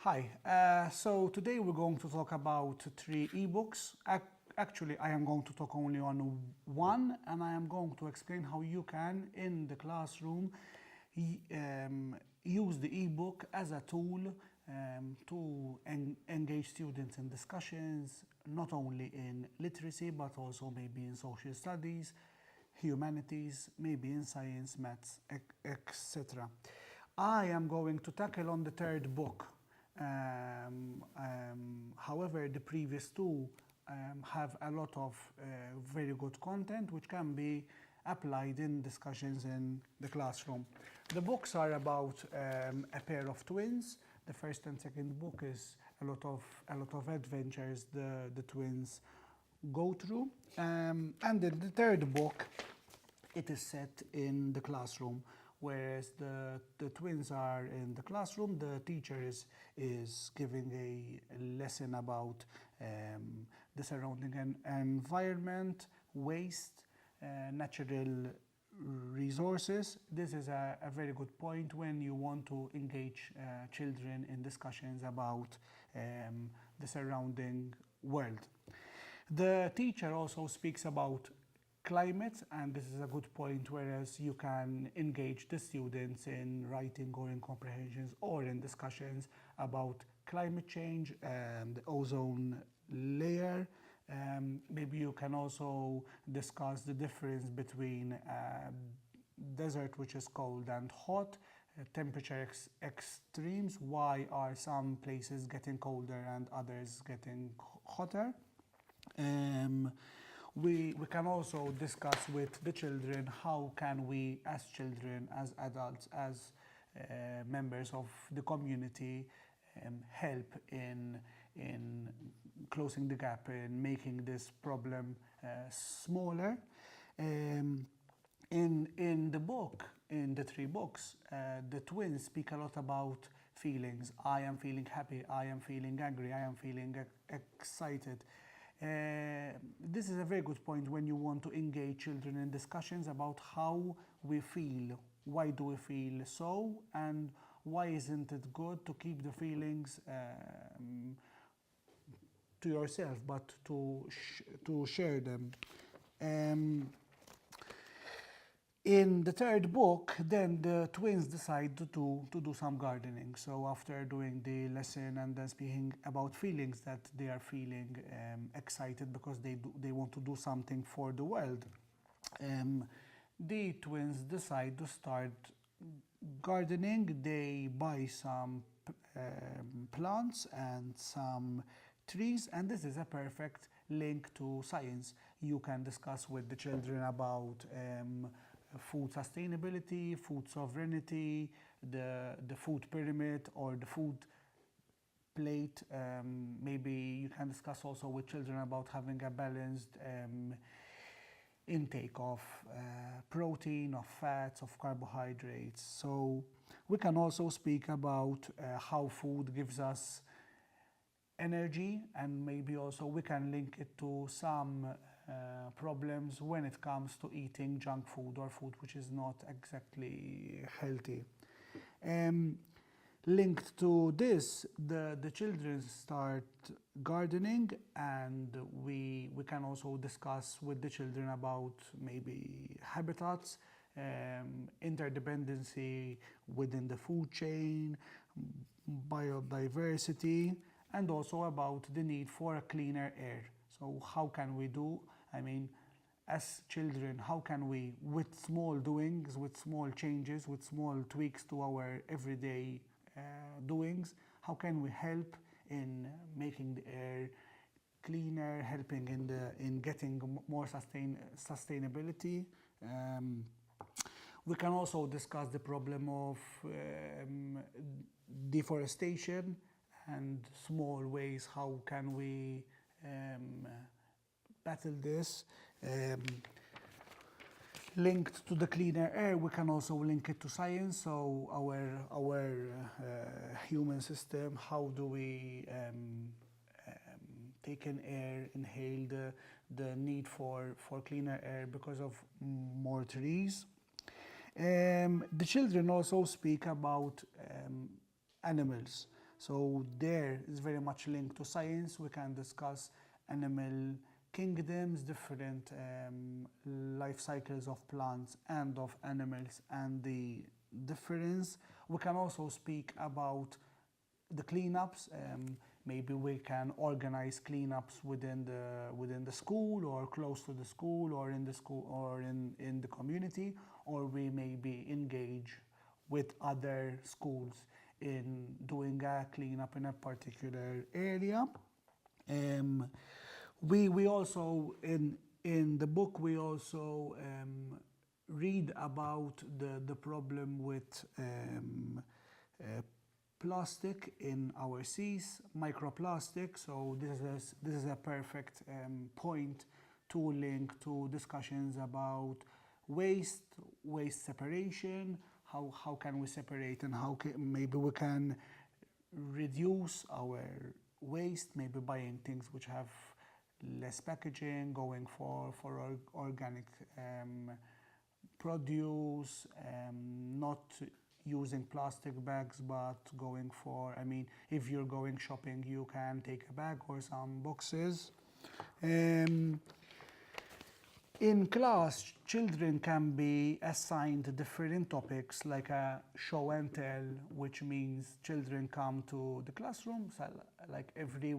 Hi, so today we're going to talk about three ebooks. Actually, I am going to talk only on one, and I am going to explain how you can, in the classroom, use the ebook as a tool to engage students in discussions, not only in literacy, but also maybe in social studies, humanities, maybe in science, maths, etc. I am going to tackle on the third book. However, the previous two have a lot of very good content which can be applied in discussions in the classroom. The books are about a pair of twins. The first and second book is a lot of adventures the twins go through, and then the third book, it is set in the classroom. Whereas the twins are in the classroom, the teacher is giving a lesson about the surrounding environment, waste, natural resources. This is a very good point when you want to engage children in discussions about the surrounding world. The teacher also speaks about climate, and this is a good point, whereas you can engage the students in writing or in comprehensions or in discussions about climate change and the ozone layer. Maybe you can also discuss the difference between desert, which is cold and hot, temperature extremes. Why are some places getting colder and others getting hotter? We can also discuss with the children how can we, as children, as adults, as members of the community, help in closing the gap, in making this problem smaller. In the book, in the three books, the twins speak a lot about feelings. I am feeling happy, I am feeling angry, I am feeling excited. This is a very good point when you want to engage children in discussions about how we feel, why do we feel so, and why isn't it good to keep the feelings to yourself, but to share them. In the third book, then the twins decide to do some gardening. So after doing the lesson and then speaking about feelings that they are feeling excited because they want to do something for the world, the twins decide to start gardening. They buy some plants and some trees, and this is a perfect link to science. You can discuss with the children about food sustainability, food sovereignty, the food pyramid or the food plate. Maybe you can discuss also with children about having a balanced intake of protein, of fats, of carbohydrates. So we can also speak about how food gives us energy, and maybe also we can link it to some problems when it comes to eating junk food or food which is not exactly healthy. Linked to this, the children start gardening, and we can also discuss with the children about maybe habitats, interdependency within the food chain, biodiversity, and also about the need for a cleaner air. So how can we do, as children, how can we, with small doings, with small changes, with small tweaks to our everyday doings, how can we help in making the air cleaner, helping in getting more sustainability? We can also discuss the problem of deforestation and small ways how can we battle this. Linked to the cleaner air, we can also link it to science. So our human system, how do we take in air, inhale the need for cleaner air because of more trees. The children also speak about animals. So there is very much linked to science. We can discuss animal kingdoms, different life cycles of plants and of animals, and the difference. We can also speak about the cleanups. Maybe we can organize cleanups within the school, or close to the school, or in the school, or in the community, or we maybe engage with other schools in doing a cleanup in a particular area. We also in the book we also read about the problem with plastic in our seas, microplastic. So this is a perfect point to link to discussions about waste separation. How can we separate, and maybe we can reduce our waste, maybe buying things which have less packaging, going for organic produce, not using plastic bags, but going for, I mean, if you're going shopping, you can take a bag or some boxes. In class, children can be assigned different topics, like a show and tell, which means children come to the classroom, so like every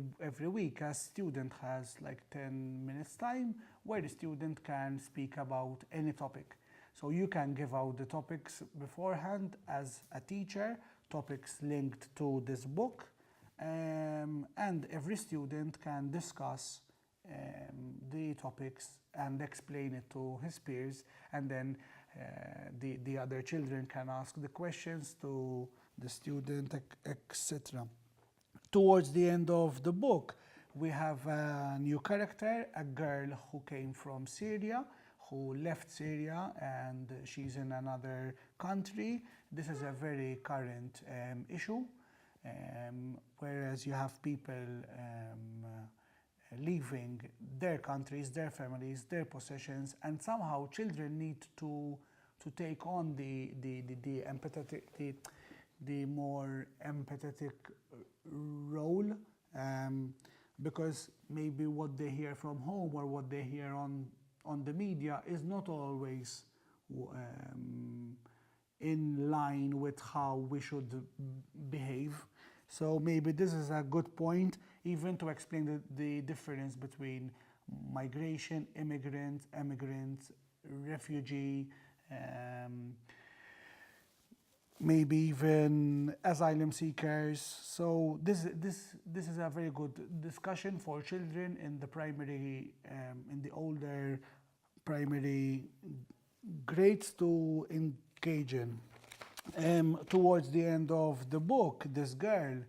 week a student has like 10 minutes time where the student can speak about any topic. So you can give out the topics beforehand as a teacher, topics linked to this book, and every student can discuss the topics and explain it to his peers, and then the other children can ask the questions to the student, etc. Towards the end of the book, we have a new character, a girl who came from Syria, who left Syria, and she's in another country. This is a very current issue, whereas you have people leaving their countries, their families, their possessions, and somehow children need to take on the empathetic, the more empathetic role, because maybe what they hear from home or what they hear on the media is not always in line with how we should behave. So maybe this is a good point, even to explain the difference between migration, immigrants, refugee, maybe even asylum seekers. So this is a very good discussion for children in the primary, in the older primary grades to engage in. Towards the end of the book, this girl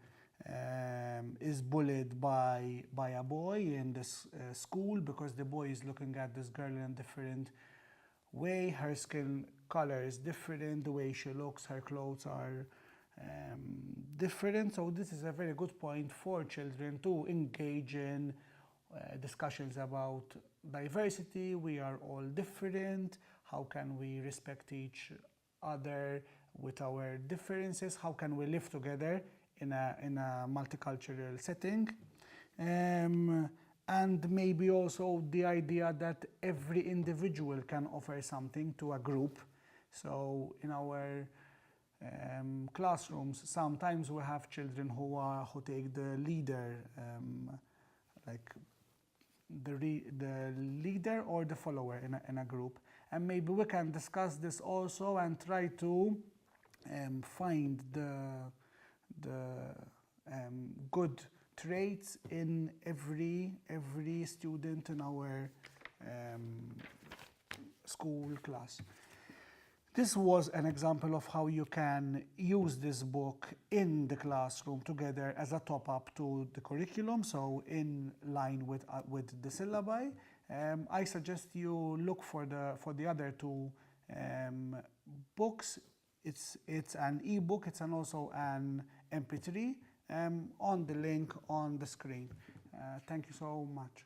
is bullied by a boy in this school, because the boy is looking at this girl in a different way. Her skin color is different, the way she looks, her clothes are different. So this is a very good point for children to engage in discussions about diversity. We are all different. How can we respect each other with our differences? How can we live together in a multicultural setting? And maybe also the idea that every individual can offer something to a group. So in our classrooms, sometimes we have children who take the leader, like the leader or the follower in a group. And maybe we can discuss this also and try to find the good traits in every student in our school class. This was an example of how you can use this book in the classroom together as a top-up to the curriculum, so in line with the syllabi. I suggest you look for the other two books. It's an e-book, it's also an MP3 on the link on the screen. Thank you so much.